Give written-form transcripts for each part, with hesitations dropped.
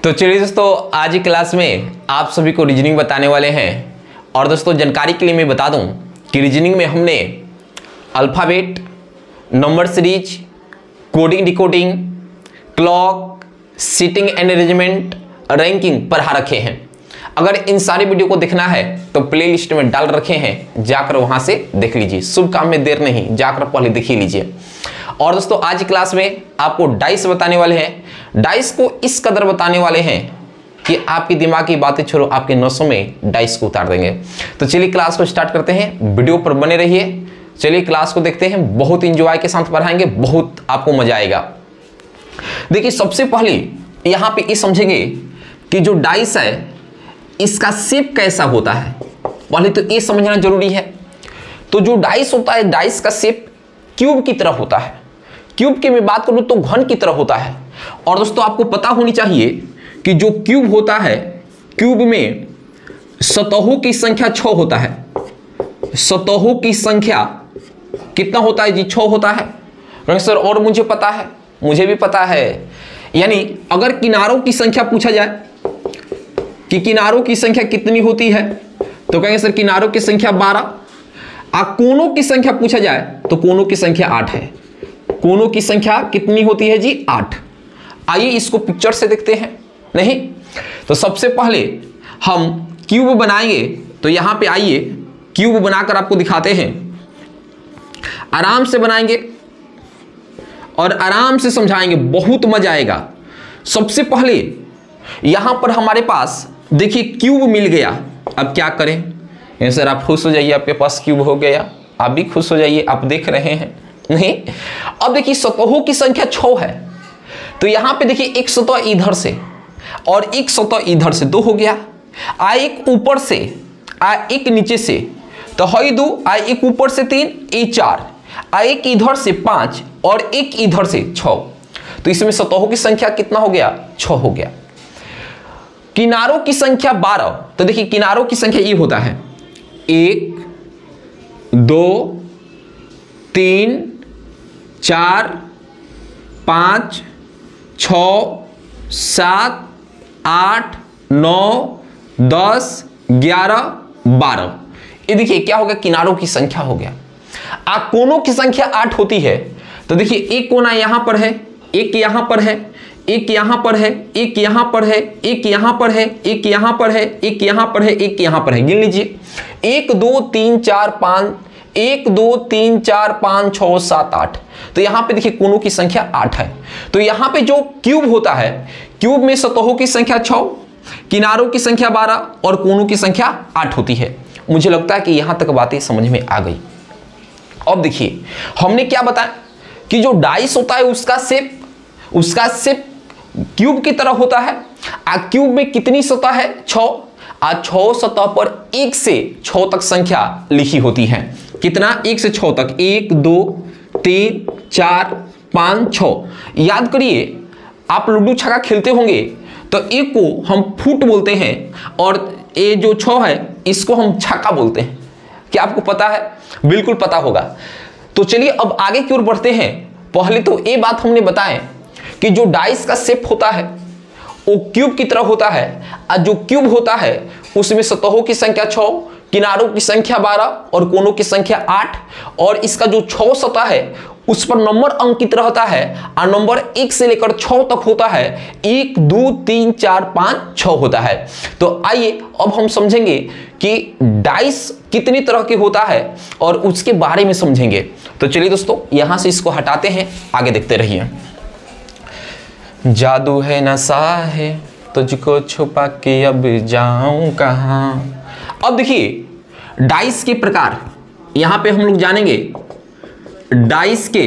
तो चलिए दोस्तों, आज की क्लास में आप सभी को रीजनिंग बताने वाले हैं। और दोस्तों जानकारी के लिए मैं बता दूं कि रीजनिंग में हमने alphabet, number series, coding decoding, clock, seating and arrangement, ranking पढ़ा रखे हैं। अगर इन सारे वीडियो को देखना है तो प्ले लिस्ट में डाल रखे हैं, जाकर वहां से देख लीजिए। शुभ काम में देर नहीं, जाकर पहले देख ही लीजिए। और दोस्तों आज की क्लास में आपको डाइस बताने वाले हैं। डाइस को इस कदर बताने वाले हैं कि आपकी दिमाग की बातें छोड़ो, आपके नसों में डाइस को उतार देंगे। तो चलिए क्लास को स्टार्ट करते हैं, वीडियो पर बने रहिए। चलिए क्लास को देखते हैं, बहुत इंजॉय के साथ पढ़ाएंगे, बहुत आपको मजा आएगा। देखिए सबसे पहले यहां पे ये समझेंगे कि जो डाइस है इसका शेप कैसा होता है, पहले तो ये समझना जरूरी है। तो जो डाइस होता है, डाइस का शेप क्यूब की तरह होता है। क्यूब की मैं बात करूं तो घन की तरह होता है। और दोस्तों आपको पता होनी चाहिए कि जो क्यूब होता है, क्यूब में सतहों की संख्या 6 होता है। सतहों की संख्या कितना होता है जी? 6 होता है। सर और मुझे पता है, मुझे भी पता है। यानी अगर किनारों की संख्या पूछा जाए कि किनारों की संख्या कितनी होती है, तो कहेंगे सर किनारों की संख्या 12। कोनों की संख्या पूछा जाए तो कोनों की संख्या 8 है। कोनों की संख्या कितनी होती है जी? 8। आइए इसको पिक्चर से देखते हैं। नहीं तो सबसे पहले हम क्यूब बनाएंगे। तो यहां पे आइए क्यूब बनाकर आपको दिखाते हैं। आराम से बनाएंगे और आराम से समझाएंगे, बहुत मजा आएगा। सबसे पहले यहां पर हमारे पास देखिए क्यूब मिल गया। अब क्या करें? सर आप खुश हो जाइए, आपके पास क्यूब हो गया, आप भी खुश हो जाइए, आप देख रहे हैं। नहीं, अब देखिए सतहों की संख्या 6 है। तो यहां पे देखिए एक सतह इधर से और एक सतह इधर से, 2 हो गया। एक ऊपर से, एक नीचे से, तो है 2। एक ऊपर से 3, ये 4। एक इधर से 5 और एक इधर से 6। तो इसमें सतहों की संख्या कितना हो गया? 6 हो गया। किनारों की संख्या 12। तो देखिए किनारों की संख्या ये होता है 1 2 3 4 5 6 7 8 9 10 11 12। ये देखिए क्या हो गया? किनारों की संख्या हो गया। कोनों की संख्या 8 होती है। तो देखिए एक कोना यहां पर है, एक यहां पर है, एक यहां पर है, एक यहां पर है, एक यहां पर है, एक यहां पर है, एक यहां पर है, एक यहां पर है। गिन लीजिए 1 2 3 4 5, 1 2 3 4 5 6 7 8। तो यहां पे देखिए कोनों की संख्या 8 है। तो यहां पे जो क्यूब होता है, क्यूब में सतहों की संख्या 6, किनारों की संख्या 12 और कोनों की संख्या 8 होती है। मुझे लगता है कि यहां तक बातें समझ में आ गई। अब देखिए हमने क्या बताया कि जो डाइस होता है उसका शेप क्यूब की तरह होता है। क्यूब में कितनी सतह है? 6। 6 सतह पर 1 से 6 तक संख्या लिखी होती है। कितना? 1 से 6 तक, 1 2 3 4 5 6। याद करिए, आप लूडो छक्का खेलते होंगे तो एक को हम फुट बोलते हैं और ये जो 6 है इसको हम छक्का बोलते हैं। क्या आपको पता है? बिल्कुल पता होगा। तो चलिए अब आगे की ओर बढ़ते हैं। पहले तो ये बात हमने बताया कि जो डाइस का शेप होता है वो क्यूब की तरह होता है। और जो क्यूब होता है उसमें सतहों की संख्या 6, किनारों की संख्या 12 और कोनों की संख्या 8। और इसका जो 6 सतह है उस पर नंबर अंकित रहता है और नंबर 1 से लेकर 6 तक होता है। 1 2 3 4 5 6 होता है। तो आइए अब हम समझेंगे कि डाइस कितनी तरह के होता है और उसके बारे में समझेंगे। तो चलिए दोस्तों यहां से इसको हटाते हैं, आगे देखते रहिए। जादू है नशा है, तुझको छुपा के अब जाऊं कहां। अब देखिए डाइस के प्रकार, यहां पे हम लोग जानेंगे डाइस के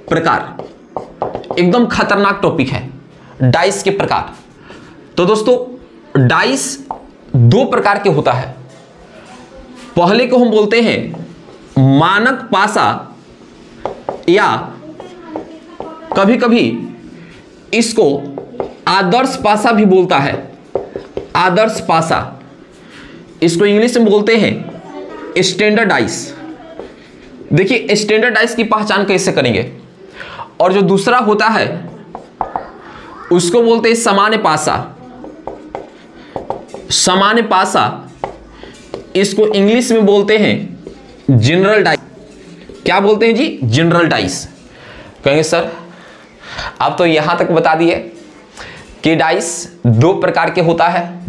प्रकार। एकदम खतरनाक टॉपिक है डाइस के प्रकार। तो दोस्तों डाइस 2 प्रकार के होता है। पहले को हम बोलते हैं मानक पासा, या कभी कभी इसको आदर्श पासा भी बोलता है। आदर्श पासा, इसको इंग्लिश में बोलते हैं स्टैंडर्ड डाइस। देखिए स्टैंडर्ड डाइस की पहचान कैसे करेंगे? और जो दूसरा होता है उसको बोलते हैं सामान्य पासा। सामान्य पासा, इसको इंग्लिश में बोलते हैं जनरल डाइस। क्या बोलते हैं जी? General dice. कहेंगे सर आप तो यहां तक बता दिए कि डाइस दो प्रकार के होता है,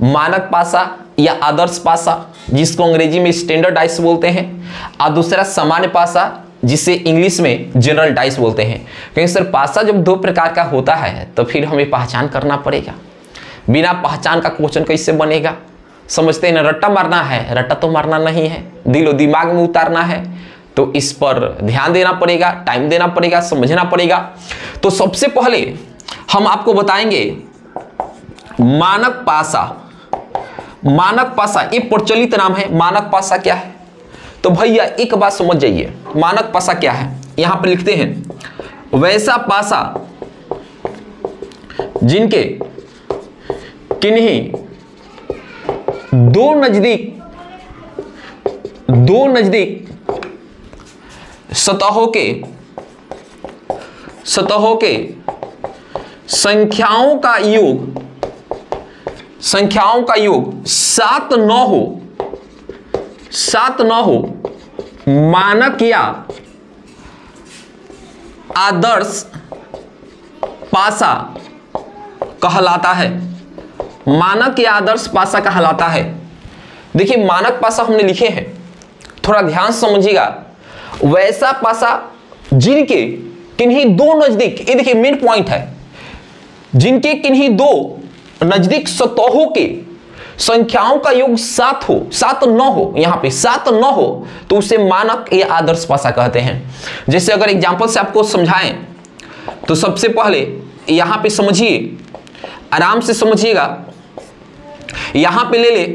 मानक पासा या आदर्श पासा, जिसको अंग्रेजी में स्टैंडर्ड डाइस बोलते हैं, और दूसरा सामान्य पासा, जिसे इंग्लिश में जनरल डाइस बोलते हैं। कहेंगे सर पासा जब दो प्रकार का होता है तो फिर हमें पहचान करना पड़ेगा, बिना पहचान का क्वेश्चन कैसे बनेगा? समझते हैं ना, रट्टा मारना है, रट्टा तो मारना नहीं है, दिलो दिमाग में उतारना है, तो इस पर ध्यान देना पड़ेगा, टाइम देना पड़ेगा, समझना पड़ेगा। तो सबसे पहले हम आपको बताएंगे मानक पासा। मानक पासा एक प्रचलित नाम है। मानक पासा क्या है? तो भैया एक बात समझ जाइए, मानक पासा क्या है? यहां पर लिखते हैं वैसा पासा जिनके किन्हीं दो नजदीक सतहों के संख्याओं का योग 7 न हो मानक या आदर्श पासा कहलाता है। मानक या आदर्श पासा कहलाता है। देखिए मानक पासा हमने लिखे हैं, थोड़ा ध्यान समझिएगा। वैसा पासा जिनके किन्हीं दो नजदीक, ये देखिए मेन पॉइंट है, जिनके किन्हीं दो नजदीक सतहों के संख्याओं का योग 7 हो, 7 न हो, यहां पे 7 न हो, तो उसे मानक या आदर्श पासा कहते हैं। जैसे अगर एग्जांपल से आपको समझाएं तो सबसे पहले यहां पे समझिए, आराम से समझिएगा। यहां पे ले ले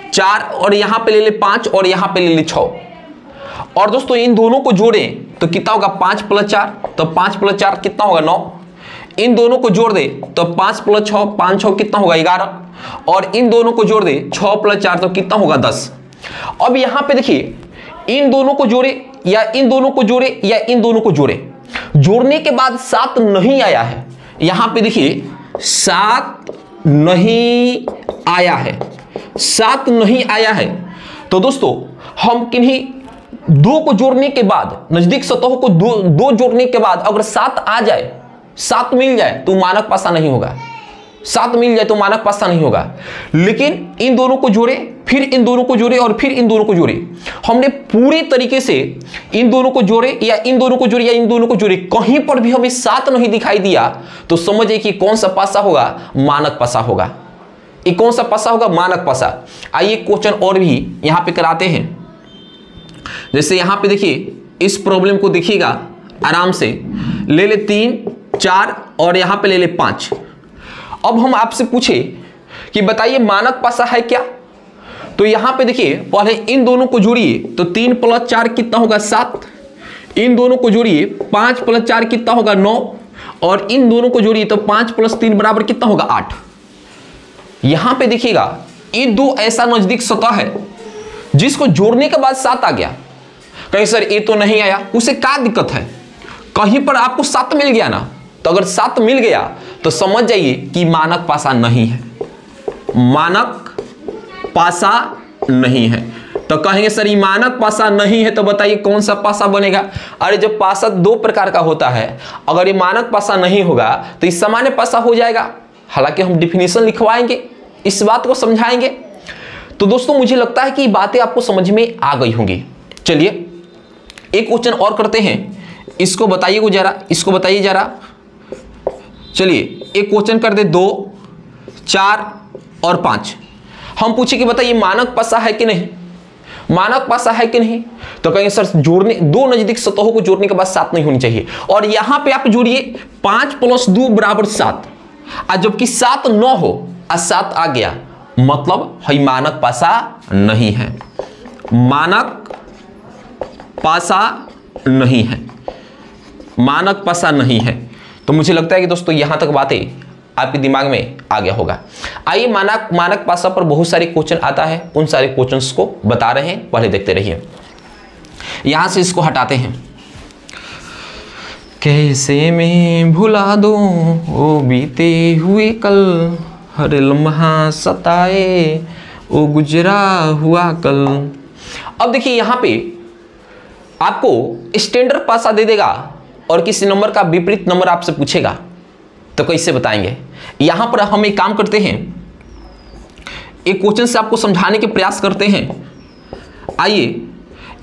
4 और यहां पे ले ले 5 और यहां पे ले ले 6, और दोस्तों इन दोनों को जोड़ें तो कितना होगा? 5 + 4, तो 5 + 4 कितना होगा? 9। इन दोनों को जोड़ दे तो 5 + 6, 5 6 कितना होगा? 11, और इन दोनों को जोड़ दे 6 + 4 तो कितना होगा? 10। अब यहां पे देखिए इन दोनों को जोड़े या इन दोनों को जोड़े या इन दोनों को जोड़े, जोड़ने के बाद 7 नहीं आया है। यहां पे देखिए 7 नहीं आया है, 7 नहीं आया है। तो दोस्तों हम किन्हीं दो को जोड़ने के बाद, नजदीक सतहों को दो जोड़ने के बाद अगर 7 आ जाए, 7 मिल जाए तो मानक पासा नहीं होगा। 7 मिल जाए तो मानक पासा नहीं होगा। लेकिन इन दोनों को जोड़े, फिर इन दोनों को जोड़े और फिर इन दोनों को जोड़े, हमने पूरी तरीके से इन दोनों को जोड़े या इन दोनों को जोड़े या इन दोनों को जोड़े, कहीं पर भी हमें 7 नहीं दिखाई दिया, तो समझिए कि कौन सा पासा होगा? मानक पासा होगा। ये कौन सा पासा होगा? मानक पासा। आइए क्वेश्चन और भी यहां पे कराते हैं। जैसे यहां पे देखिए इस प्रॉब्लम को देखिएगा आराम से, ले ले 3 4 और यहां पे ले ले 5। अब हम आपसे पूछे कि बताइए मानक पासा है क्या? तो यहां पे देखिए पहले इन दोनों को जोड़िए तो 3 + 4 कितना होगा? 7। इन दोनों को जोड़िए 5 + 4 कितना होगा? 9, और इन दोनों को जोड़िए तो 5 + 3 बराबर कितना होगा? 8। यहां पे देखिएगा ये दो ऐसा नजदीक सतह है जिसको जोड़ने के बाद 7 आ गया। कहीं सर ये तो नहीं आया, उसे क्या दिक्कत है? कहीं पर आपको 7 मिल गया ना, तो अगर 7 मिल गया तो समझ जाइए कि मानक पासा नहीं है, मानक पासा नहीं है। तो कहेंगे सर ये मानक पासा नहीं है, तो बताइए कौन सा पासा बनेगा? अरे जब पासा दो प्रकार का होता है, अगर ये मानक पासा नहीं होगा तो ये सामान्य पासा हो जाएगा। हालांकि हम डिफिनीशन लिखवाएंगे, इस बात को समझाएंगे। तो दोस्तों मुझे लगता है कि बातें आपको समझ में आ गई होंगी। चलिए एक क्वेश्चन और करते हैं, इसको बताइए जरा, इसको बताइए जरा। चलिए एक क्वेश्चन कर दे 2 4 और 5। हम पूछे कि बताइए मानक पासा है कि नहीं, मानक पासा है कि नहीं? तो कहेंगे सर जोड़ने, दो नजदीक सतहों को जोड़ने के बाद 7 नहीं होनी चाहिए। और यहां पे आप जोड़िए 5 + 2 = 7, और जबकि 7 न हो और 7 आ गया, मतलब है मानक पासा नहीं है, मानक पासा नहीं है, मानक पासा नहीं है। तो मुझे लगता है कि दोस्तों यहां तक बातें आपके दिमाग में आ गया होगा। आइए मानक पासा पर बहुत सारे क्वेश्चन आता है, उन सारे क्वेश्चंस को बता रहे हैं, पहले देखते रहिए। यहां से इसको हटाते हैं। कैसे मैं भुला दूं वो बीते हुए कल, हर लम्हा सताए ओ गुजरा हुआ कल। अब देखिए यहाँ पे आपको स्टैंडर्ड पासा दे देगा और किसी नंबर का विपरीत नंबर आपसे पूछेगा तो कैसे बताएंगे। यहां पर हम एक काम करते हैं, एक क्वेश्चन से आपको समझाने के प्रयास करते हैं। आइए,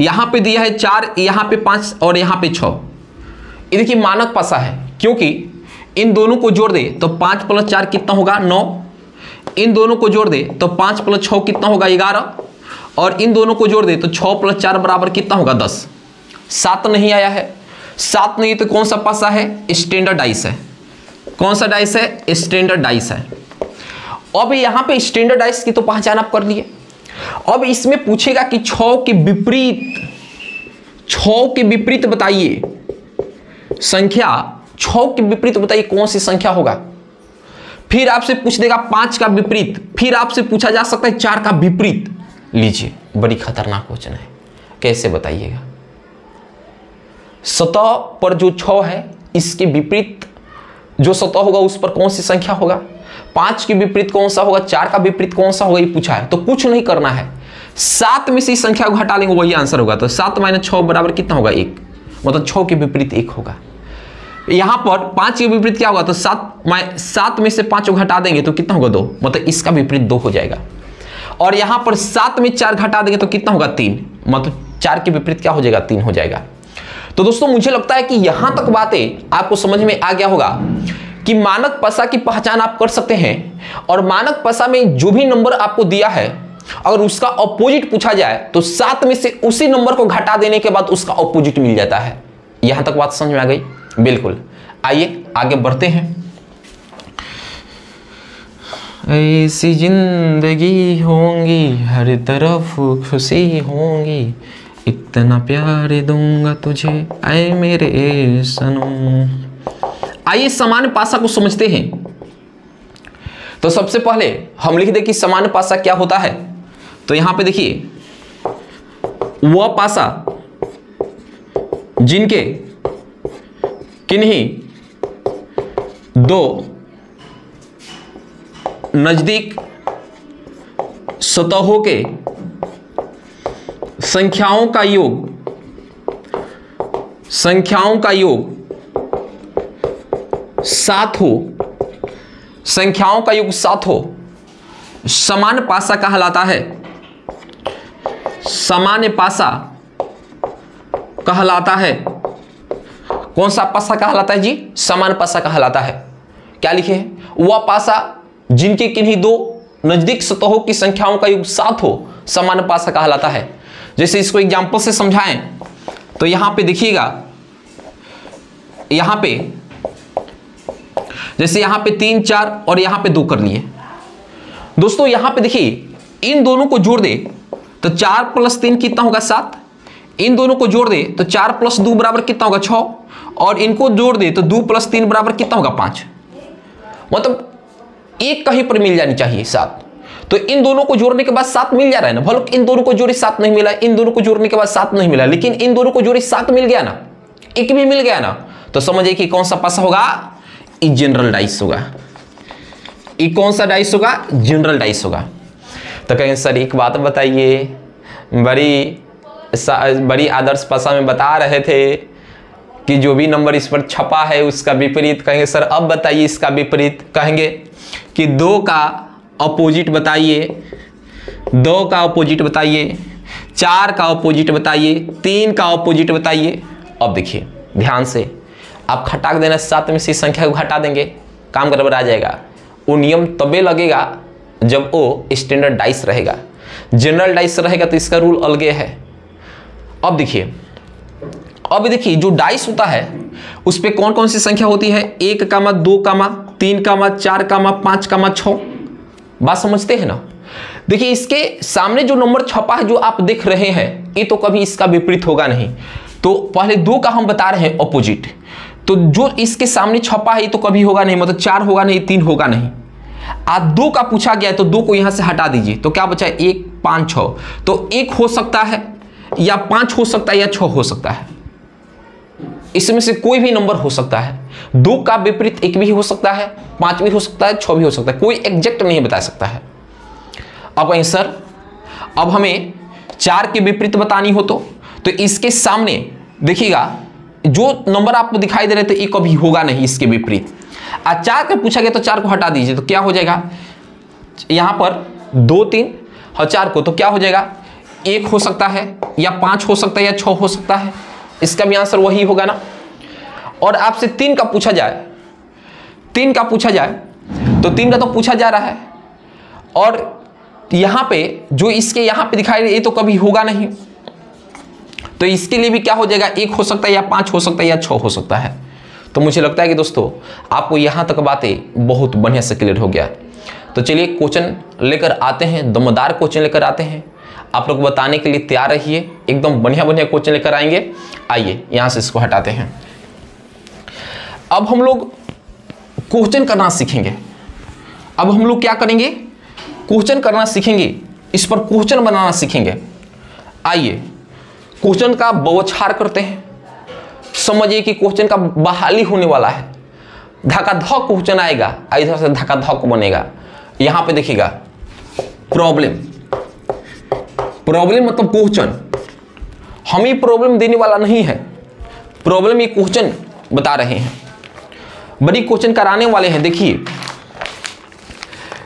यहां पे दिया है 4, यहां पे 5 और यहां पे 6। ये देखिए मानक पासा है, क्योंकि इन दोनों को जोड़ दे तो 5 + 4 कितना होगा 9। इन दोनों को जोड़ दे तो 5 + 6 कितना होगा 11। और इन दोनों को जोड़ दे तो 6 + 4 बराबर कितना होगा 10। 7 नहीं आया है, 7 नहीं तो कौन सा पासा है, स्टैंडर्ड डाइस है। कौन सा डाइस है, स्टैंडर्ड डाइस है। अब यहां पे स्टैंडर्ड डाइस की तो पहचान आप कर लिए। अब इसमें पूछेगा कि 6 के विपरीत बताइए संख्या, 6 के विपरीत बताइए कौन सी संख्या होगा। फिर आपसे पूछ देगा 5 का विपरीत, फिर आपसे पूछा जा सकता है 4 का विपरीत। लीजिए, बड़ी खतरनाक क्वेश्चन है, कैसे बताइएगा। सतह पर जो 6 है इसके विपरीत जो सतह होगा उस पर कौन सी संख्या होगा। 5 के विपरीत कौन सा होगा, 4 का विपरीत कौन सा होगा, ये पूछा है। तो कुछ नहीं करना है, 7 में से संख्या को हटा लेंगे, वही आंसर होगा। तो 7 - 6 बराबर कितना होगा 1, मतलब 6 के विपरीत 1 होगा। यहां पर 5 के विपरीत क्या होगा, तो 7 में से 5 को घटा देंगे तो कितना होगा 2, मतलब इसका विपरीत 2 हो जाएगा। और यहां पर 7 में 4 घटा देंगे तो कितना होगा 3, मतलब 4 के विपरीत क्या हो जाएगा 3 हो जाएगा। तो दोस्तों मुझे लगता है कि यहां तक बातें आपको समझ में आ गया होगा कि मानक पसा की पहचान आप कर सकते हैं। और मानक पसा में जो भी नंबर आपको दिया है अगर उसका ऑपोजिट पूछा जाए तो 7 में से उसी नंबर को घटा देने के बाद उसका ऑपोजिट मिल जाता है। यहां तक बात समझ में आ गई, बिल्कुल। आइए आगे बढ़ते हैं। ऐसी जिंदगी होंगी हर तरफ खुशी होंगी, इतना प्यार दूंगा तुझे ऐ मेरे सनम। आइए सामान्य पासा को समझते हैं। तो सबसे पहले हम लिख दें कि सामान्य पासा क्या होता है। तो यहां पे देखिए, वह पासा जिनके किन्हीं दो नजदीक सतहों के संख्याओं का योग 7 हो, संख्याओं का योग 7 हो, सामान्य पासा कहलाता है। सामान्य पासा कहलाता है। कौन सा पासा कहलाता है जी, सामान्य पासा कहलाता है। क्या लिखे हैं, वह पासा जिनके किन्हीं दो नजदीक सतहों की संख्याओं का योग 7 हो, सामान्य पासा कहलाता है। जैसे इसको एग्जांपल से समझाएं तो यहां पे देखिएगा, यहां पे जैसे यहां पे 3, 4 और यहां पे 2 कर लिए। दोस्तों यहां पे देखिए, इन दोनों को जोड़ दे तो 4 + 3 कितना होगा 7। इन दोनों को जोड़ दे तो 4 + 2 बराबर कितना होगा 6। और इनको जोड़ दे तो 2 + 3 बराबर कितना होगा 5। मतलब एक कहीं पर मिल जानी चाहिए 7। तो इन दोनों को जोड़ने के बाद 7 मिल जा रहा है ना। भले इन दोनों को जोड़े 7 नहीं मिला, इन दोनों को जोड़ने के बाद 7 नहीं मिला, लेकिन इन दोनों को जोड़े 7 मिल गया ना, एक भी मिल गया ना। तो समझिए कि कौन सा पासा होगा, ये जनरल डाइस होगा। ये कौन सा डाइस होगा, जनरल डाइस होगा। तो कहें सर एक बात बताइए, बड़ी आदर्श पासा में बता रहे थे कि जो भी नंबर इस पर छपा है उसका विपरीत। कहेंगे सर अब बताइए इसका विपरीत। कहेंगे कि 2 का अपोजिट बताइए, 2 का अपोजिट बताइए, 4 का अपोजिट बताइए, 3 का अपोजिट बताइए। अब देखिए ध्यान से, आप घटा देना 7 में से संख्या को घटा देंगे, काम गड़बड़ आ जाएगा। वो नियम तबे लगेगा जब वो स्टैंडर्ड डाइस रहेगा। जनरल डाइस रहेगा तो इसका रूल अलग है। अब देखिए, जो डाइस होता है उस पे कौन कौन सी संख्या होती है, 1, 2, 3, 4, 5, 6। बात समझते हैं ना। देखिए इसके सामने जो नंबर छपा है जो आप देख रहे हैं, ये तो कभी इसका विपरीत होगा नहीं। तो पहले 2 का हम बता रहे हैं अपोजिट, तो जो इसके सामने छपा है ये तो कभी होगा नहीं, मतलब 4 होगा नहीं, 3 होगा नहीं। आज 2 का पूछा गया है तो 2 को यहां से हटा दीजिए तो क्या बचा है, 1, 5, 6। तो 1 हो सकता है या 5 हो सकता है या 6 हो सकता है। इसमें से कोई भी नंबर हो सकता है। 2 का विपरीत 1 भी हो सकता है, 5 भी हो सकता है, 6 भी हो सकता है, कोई एग्जैक्ट नहीं बता सकता है। अब कहीं सर अब हमें 4 के विपरीत बतानी हो तो इसके सामने देखिएगा जो नंबर आपको दिखाई दे रहे थे ये कभी होगा नहीं इसके विपरीत। आज 4 का पूछा गया तो 4 को हटा दीजिए तो क्या हो जाएगा, यहां पर 2 3 और 4 को तो क्या हो जाएगा, 1 हो सकता है या 5 हो सकता है या 6 हो सकता है, इसका भी आंसर वही होगा ना। और आपसे 3 का पूछा जाए, 3 का पूछा जाए तो 3 का तो पूछा जा रहा है और यहां पे जो इसके यहां पे दिखाई ये तो कभी होगा नहीं, तो इसके लिए भी क्या हो जाएगा, 1 हो सकता है या 5 हो सकता है या 6 हो सकता है। तो मुझे लगता है कि दोस्तों आपको यहां तक बातें बहुत बढ़िया से क्लियर हो गया। तो चलिए क्वेश्चन लेकर आते हैं, दमदार क्वेश्चन लेकर आते हैं, आप लोग बताने के लिए तैयार रहिए, एकदम बढ़िया बढ़िया क्वेश्चन लेकर आएंगे। आइए यहां से इसको हटाते हैं। अब हम लोग क्वेश्चन करना सीखेंगे। अब हम लोग क्या करेंगे, क्वेश्चन करना सीखेंगे, इस पर क्वेश्चन बनाना सीखेंगे। आइए क्वेश्चन का बौछार करते हैं, समझिए कि क्वेश्चन का बहाली होने वाला है, धकाधक क्वेश्चन आएगा, इधर से धकाधक बनेगा। यहां पे देखिएगा प्रॉब्लम, प्रॉब्लम मतलब क्वेश्चन, हम ही प्रॉब्लम देने वाला नहीं है, प्रॉब्लम ये क्वेश्चन बता रहे हैं, बड़ी क्वेश्चन कराने वाले हैं।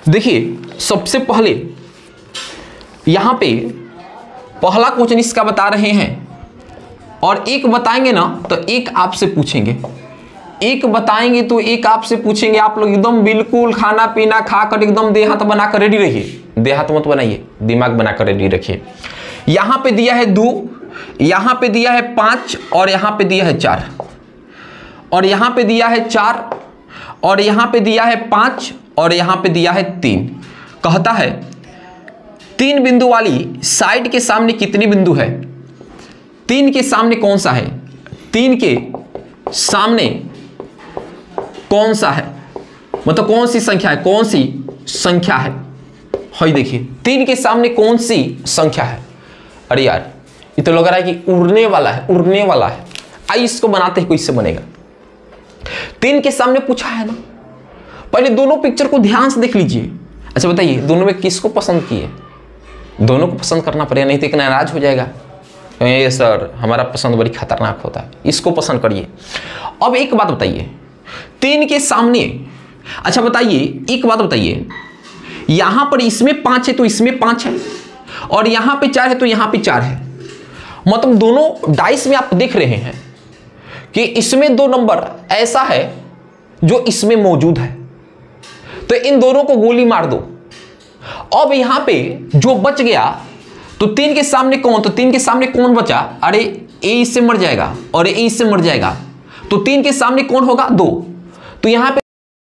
देखिए सबसे पहले यहां पे पहला क्वेश्चन इसका बता रहे हैं और एक बताएंगे ना तो एक आपसे पूछेंगे, एक बताएंगे तो एक आपसे पूछेंगे। आप लोग एकदम बिल्कुल खाना पीना खाकर एकदम देह हाथ बनाकर रेडी रहिए, देह हाथ मत बनाइए, दिमाग बनाकर रेडी रखिए। यहां पे दिया है 2, यहां पे दिया है 5 और यहां पे दिया है 4 और यहां पे दिया है 4 और यहां पे दिया है 5 और यहां पे दिया है 3। कहता है 3 बिंदु वाली साइड के सामने कितने बिंदु है, 3 के सामने कौन सा है, 3 के सामने कौन सा है, मतलब कौन सी संख्या है, कौन सी संख्या है। हाई देखिए 3 के सामने कौन सी संख्या है। अरे यार ये तो लग रहा है कि उड़ने वाला है, उड़ने वाला है। आइए इसको बनाते हैं, कैसे बनेगा। 3 के सामने पूछा है ना, पहले दोनों पिक्चर को ध्यान से देख लीजिए। अच्छा बताइए दोनों में किसको पसंद किए, दोनों को पसंद करना पड़ेगा, नहीं तो एक नाराज हो जाएगा, ये सर हमारा पसंद बड़ी खतरनाक होता है, इसको पसंद करिए। अब एक बात बताइए 3 के सामने, अच्छा बताइए एक बात बताइए, यहां पर इसमें 5 है तो इसमें 5 है और यहां पे 4 है तो यहां पे 4 है, मतलब दोनों डाइस में आप देख रहे हैं कि इसमें 2 नंबर ऐसा है जो इसमें मौजूद है, तो इन दोनों को गोली मार दो। अब यहां पे जो बच गया तो 3 के सामने कौन, तो 3 के सामने कौन बचा, अरे ए इससे मर जाएगा और ए इससे मर जाएगा, तो 3 के सामने कौन होगा, 2। तो यहां पे